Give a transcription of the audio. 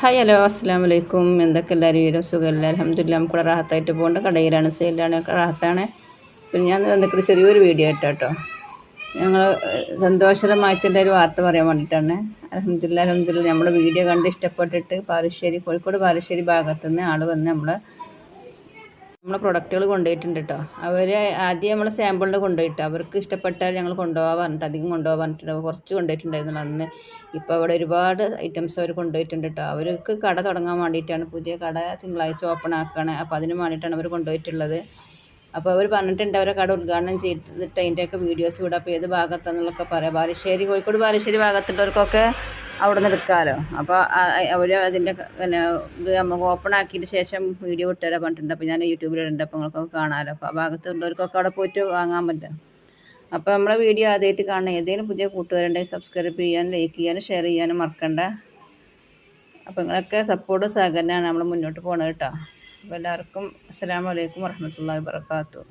Hi hello അസ്സലാമു അലൈക്കും. എന്തൊക്കെ എല്ലാവരും വരും സുഖമില്ല അൽഹംദുലില്ലാ. നമുക്കിവിടെ റാഹത്തായിട്ട് പോകേണ്ട കടയിലാണ്, സെയിലാണ്, റാഹത്താണ്. പിന്നെ ഞാൻ വന്നിട്ട് ചെറിയൊരു വീഡിയോ കേട്ടോ. ഞങ്ങൾ സന്തോഷകരമായിട്ടുള്ള ഒരു വാർത്ത പറയാൻ വേണ്ടിയിട്ടാണ്. അൽഹംദുലില്ലാ നമ്മുടെ വീഡിയോ കണ്ട് ഇഷ്ടപ്പെട്ടിട്ട് കോഴിക്കോട് പാലശ്ശേരി ഭാഗത്തുനിന്ന് ആൾ വന്ന് നമ്മളെ പ്രൊഡക്റ്റുകൾ കൊണ്ടുപോയിട്ടുണ്ട് കേട്ടോ. അവർ ആദ്യം നമ്മളെ സാമ്പിളിന് കൊണ്ടുപോയിട്ട് അവർക്ക് ഇഷ്ടപ്പെട്ടാൽ ഞങ്ങൾ കൊണ്ടുപോകാൻ പറഞ്ഞിട്ട് അധികം കൊണ്ടുപോകാൻ പറഞ്ഞിട്ട് കുറച്ച് കൊണ്ടുപോയിട്ടുണ്ടായിരുന്നു അന്ന്. ഇപ്പോൾ അവിടെ ഒരുപാട് ഐറ്റംസ് അവർ കൊണ്ടുപോയിട്ടുണ്ട് കേട്ടോ. അവർക്ക് കട തുടങ്ങാൻ വേണ്ടിയിട്ടാണ്, പുതിയ കട തിങ്കളാഴ്ച ഓപ്പൺ ആക്കുകയാണ്. അപ്പോൾ അതിന് വേണ്ടിയിട്ടാണ് അവർ കൊണ്ടുപോയിട്ടുള്ളത്. അപ്പോൾ അവർ പറഞ്ഞിട്ടുണ്ട് അവരെ കട ഉദ്ഘാടനം ചെയ്തിട്ട് അതിൻ്റെയൊക്കെ വീഡിയോസ് വിടാം. അപ്പോൾ ഏത് ഭാഗത്താണെന്നുള്ളതൊക്കെ പറയാം. കോഴിക്കോട് ബാലുശ്ശേരി ഭാഗത്തുള്ളവർക്കൊക്കെ അവിടെ നിന്ന് എടുക്കാമല്ലോ. അപ്പോൾ അവർ അതിൻ്റെ പിന്നെ ഇത് നമുക്ക് ഓപ്പൺ ആക്കിയതിന് ശേഷം വീഡിയോ വിട്ടുതരാൻ പറഞ്ഞിട്ടുണ്ട്. അപ്പോൾ ഞാൻ യൂട്യൂബിലിടുന്നുണ്ട്, അപ്പോൾ നിങ്ങൾക്കൊക്കെ കാണാമല്ലോ. അപ്പോൾ ആ ഭാഗത്തുള്ളവർക്കൊക്കെ അവിടെ പോയിട്ട് വാങ്ങാൻ പറ്റും. അപ്പോൾ നമ്മളെ വീഡിയോ ആദ്യമായിട്ട് കാണുന്ന ഏതെങ്കിലും പുതിയ കൂട്ടുകാരുണ്ടെങ്കിൽ സബ്സ്ക്രൈബ് ചെയ്യാനും ലൈക്ക് ചെയ്യാനും ഷെയർ ചെയ്യാനും മറക്കണ്ട. അപ്പോൾ നിങ്ങളൊക്കെ സപ്പോർട്ട് സഹകരണമാണ് നമ്മൾ മുന്നോട്ട് പോകുന്നത് കേട്ടോ. അപ്പോൾ എല്ലാവർക്കും അസ്സലാമു അലൈക്കും വറഹ്മത്തുള്ളാഹി വബറകാതുഹു.